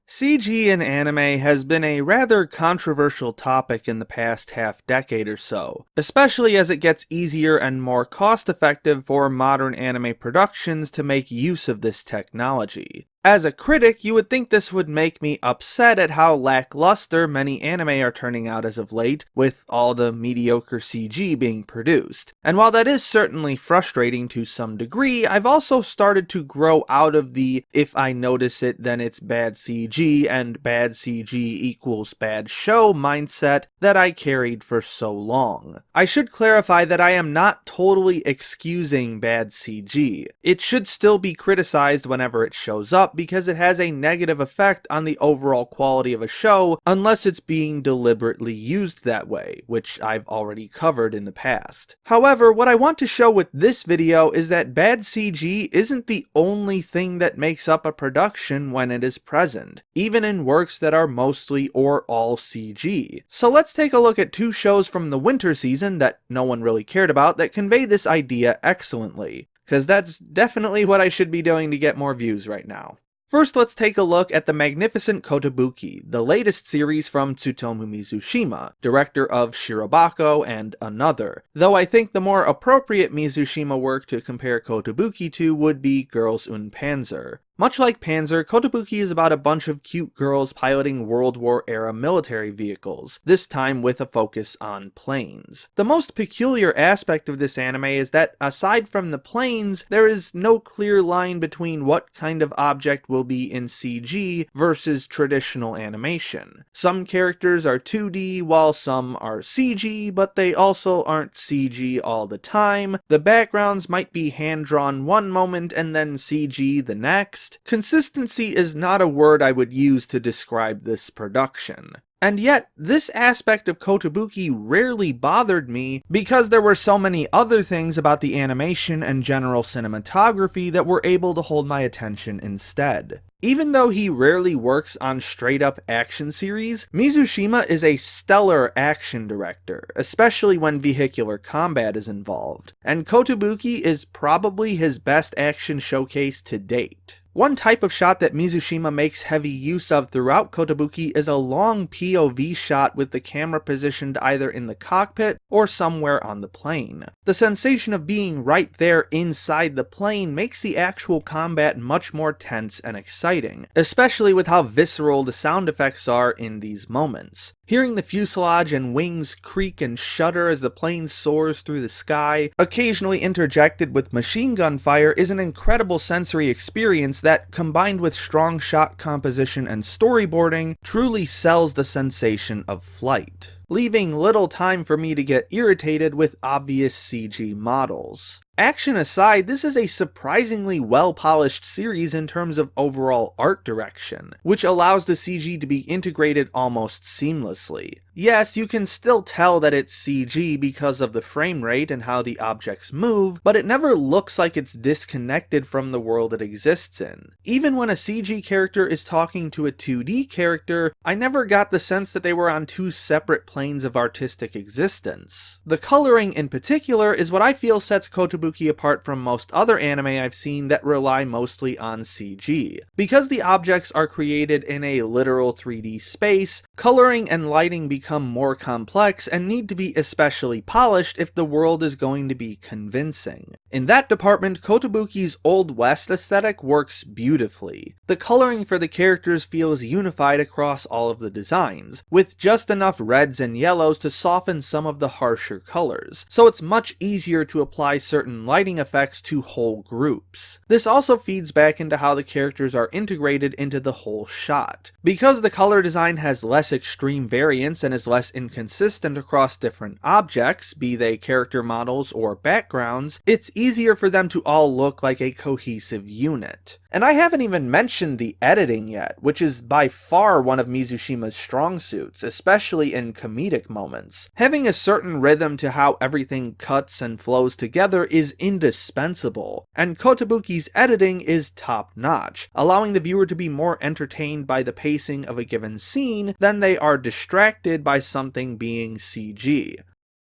CG in anime has been a rather controversial topic in the past half-decade or so, especially as it gets easier and more cost-effective for modern anime productions to make use of this technology. As a critic, you would think this would make me upset at how lackluster many anime are turning out as of late, with all the mediocre CG being produced. And while that is certainly frustrating to some degree, I've also started to grow out of the if I notice it then it's bad CG and bad CG equals bad show mindset that I carried for so long. I should clarify that I am not totally excusing bad CG. It should still be criticized whenever it shows up, because it has a negative effect on the overall quality of a show unless it's being deliberately used that way, which I've already covered in the past. However, what I want to show with this video is that bad CG isn't the only thing that makes up a production when it is present, even in works that are mostly or all CG. So let's take a look at two shows from the winter season that no one really cared about that convey this idea excellently, because that's definitely what I should be doing to get more views right now. First, let's take a look at the magnificent Kotobuki, the latest series from Tsutomu Mizushima, director of Shirobako and Another, though I think the more appropriate Mizushima work to compare Kotobuki to would be Girls und Panzer. Much like Panzer, Kotobuki is about a bunch of cute girls piloting World War-era military vehicles, this time with a focus on planes. The most peculiar aspect of this anime is that, aside from the planes, there is no clear line between what kind of object will be in CG versus traditional animation. Some characters are 2D, while some are CG, but they also aren't CG all the time. The backgrounds might be hand-drawn one moment and then CG the next. Consistency is not a word I would use to describe this production. And yet, this aspect of Kotobuki rarely bothered me because there were so many other things about the animation and general cinematography that were able to hold my attention instead. Even though he rarely works on straight-up action series, Mizushima is a stellar action director, especially when vehicular combat is involved, and Kotobuki is probably his best action showcase to date. One type of shot that Mizushima makes heavy use of throughout Kotobuki is a long POV shot with the camera positioned either in the cockpit or somewhere on the plane. The sensation of being right there inside the plane makes the actual combat much more tense and exciting, especially with how visceral the sound effects are in these moments. Hearing the fuselage and wings creak and shudder as the plane soars through the sky, occasionally interjected with machine gun fire, is an incredible sensory experience that, combined with strong shot composition and storyboarding, truly sells the sensation of flight, leaving little time for me to get irritated with obvious CG models. Action aside, this is a surprisingly well-polished series in terms of overall art direction, which allows the CG to be integrated almost seamlessly. Yes, you can still tell that it's CG because of the frame rate and how the objects move, but it never looks like it's disconnected from the world it exists in. Even when a CG character is talking to a 2D character, I never got the sense that they were on two separate planes of artistic existence. The coloring in particular is what I feel sets Kotobuki apart from most other anime I've seen that rely mostly on CG. Because the objects are created in a literal 3D space, coloring and lighting become more complex and need to be especially polished if the world is going to be convincing. In that department, Kotobuki's Old West aesthetic works beautifully. The coloring for the characters feels unified across all of the designs, with just enough reds and yellows to soften some of the harsher colors, so it's much easier to apply certain lighting effects to whole groups. This also feeds back into how the characters are integrated into the whole shot. Because the color design has less extreme variance and is less inconsistent across different objects, be they character models or backgrounds, it's easier for them to all look like a cohesive unit. And I haven't even mentioned the editing yet, which is by far one of Mizushima's strong suits, especially in comedic moments. Having a certain rhythm to how everything cuts and flows together is indispensable, and Kotobuki's editing is top-notch, allowing the viewer to be more entertained by the pacing of a given scene than they are distracted by something being CG.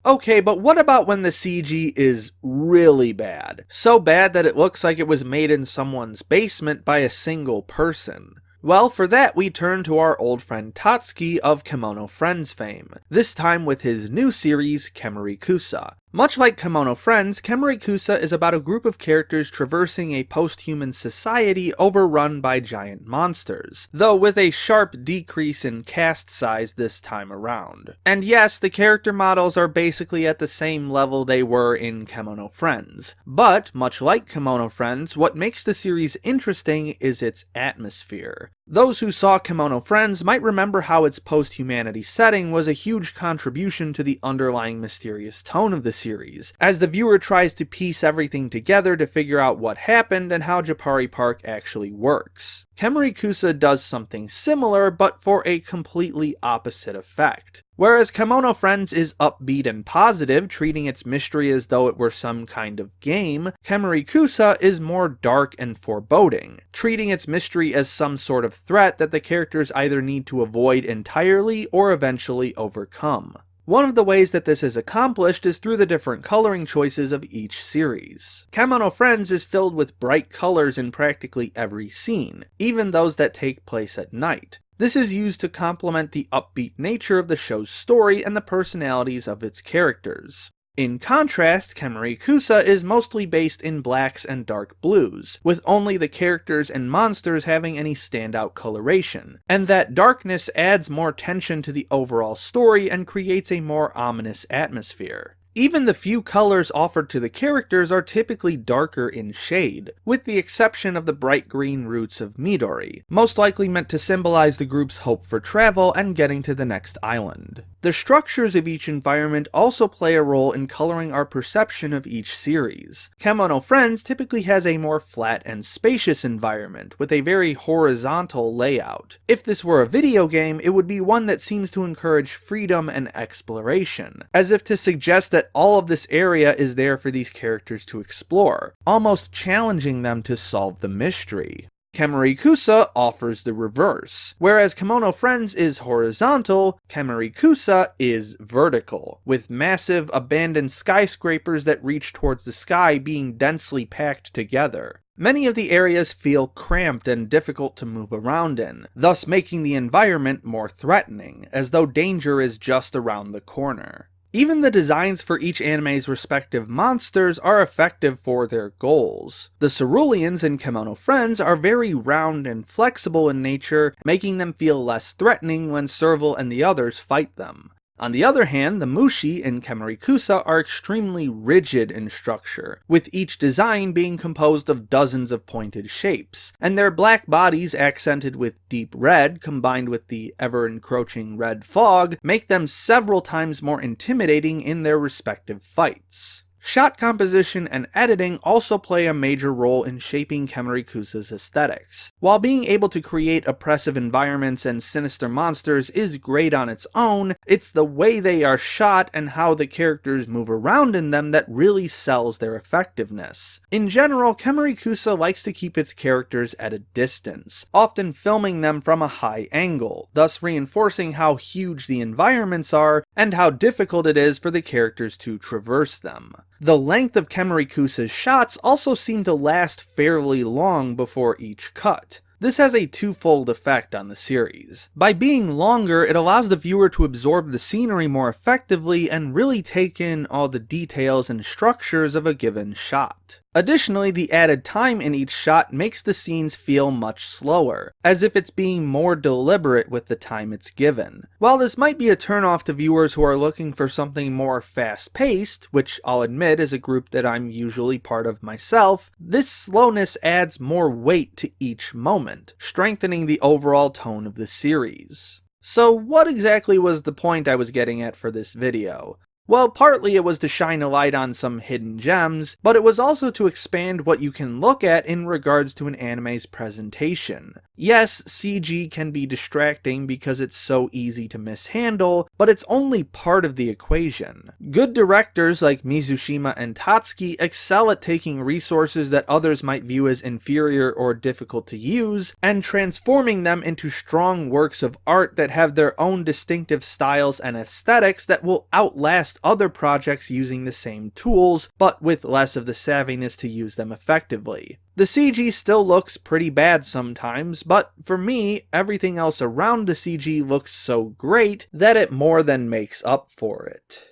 Okay, but what about when the CG is really bad? So bad that it looks like it was made in someone's basement by a single person. Well, for that we turn to our old friend Tatsuki of Kemono Friends fame, this time with his new series, Kemerikusa. Much like Kemono Friends, Kemerikusa is about a group of characters traversing a post-human society overrun by giant monsters, though with a sharp decrease in cast size this time around. And yes, the character models are basically at the same level they were in Kemono Friends, but much like Kemono Friends, what makes the series interesting is its atmosphere. Those who saw Kemono Friends might remember how its post-humanity setting was a huge contribution to the underlying mysterious tone of the series, as the viewer tries to piece everything together to figure out what happened and how Japari Park actually works. Kemerikusa does something similar, but for a completely opposite effect. Whereas Kemono Friends is upbeat and positive, treating its mystery as though it were some kind of game, Kemerikusa is more dark and foreboding, treating its mystery as some sort of threat that the characters either need to avoid entirely or eventually overcome. One of the ways that this is accomplished is through the different coloring choices of each series. Kemono Friends is filled with bright colors in practically every scene, even those that take place at night. This is used to complement the upbeat nature of the show's story and the personalities of its characters. In contrast, Kemerikusa is mostly based in blacks and dark blues, with only the characters and monsters having any standout coloration, and that darkness adds more tension to the overall story and creates a more ominous atmosphere. Even the few colors offered to the characters are typically darker in shade, with the exception of the bright green roots of Midori, most likely meant to symbolize the group's hope for travel and getting to the next island. The structures of each environment also play a role in coloring our perception of each series. Kemono Friends typically has a more flat and spacious environment, with a very horizontal layout. If this were a video game, it would be one that seems to encourage freedom and exploration, as if to suggest that all of this area is there for these characters to explore, almost challenging them to solve the mystery. Kemerikusa offers the reverse. Whereas Kemono Friends is horizontal, Kemerikusa is vertical, with massive abandoned skyscrapers that reach towards the sky being densely packed together. Many of the areas feel cramped and difficult to move around in, thus making the environment more threatening, as though danger is just around the corner. Even the designs for each anime's respective monsters are effective for their goals. The ceruleans in Kemono Friends are very round and flexible in nature, making them feel less threatening when Serval and the others fight them. On the other hand, the Mushi in Kemerikusa are extremely rigid in structure, with each design being composed of dozens of pointed shapes, and their black bodies accented with deep red combined with the ever-encroaching red fog make them several times more intimidating in their respective fights. Shot composition and editing also play a major role in shaping Kemerikusa's aesthetics. While being able to create oppressive environments and sinister monsters is great on its own, it's the way they are shot and how the characters move around in them that really sells their effectiveness. In general, Kemerikusa likes to keep its characters at a distance, often filming them from a high angle, thus reinforcing how huge the environments are and how difficult it is for the characters to traverse them. The length of Kemerikusa's shots also seem to last fairly long before each cut. This has a twofold effect on the series. By being longer, it allows the viewer to absorb the scenery more effectively and really take in all the details and structures of a given shot. Additionally, the added time in each shot makes the scenes feel much slower, as if it's being more deliberate with the time it's given. While this might be a turnoff to viewers who are looking for something more fast-paced, which I'll admit is a group that I'm usually part of myself, this slowness adds more weight to each moment, strengthening the overall tone of the series. So what exactly was the point I was getting at for this video? Well, partly it was to shine a light on some hidden gems, but it was also to expand what you can look at in regards to an anime's presentation. Yes, CG can be distracting because it's so easy to mishandle, but it's only part of the equation. Good directors like Mizushima and Tatsuki excel at taking resources that others might view as inferior or difficult to use, and transforming them into strong works of art that have their own distinctive styles and aesthetics that will outlast amongst other projects using the same tools, but with less of the savviness to use them effectively. The CG still looks pretty bad sometimes, but for me, everything else around the CG looks so great that it more than makes up for it.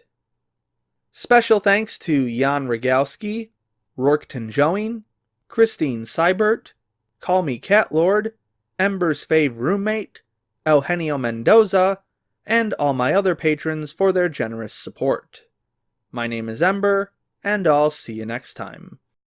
Special thanks to Jan Rogalski, Rourke Tenjoin, Christine Seibert, Call Me Catlord, Ember's fave roommate, Eugenio Mendoza, and all my other patrons for their generous support. My name is Ember, and I'll see you next time.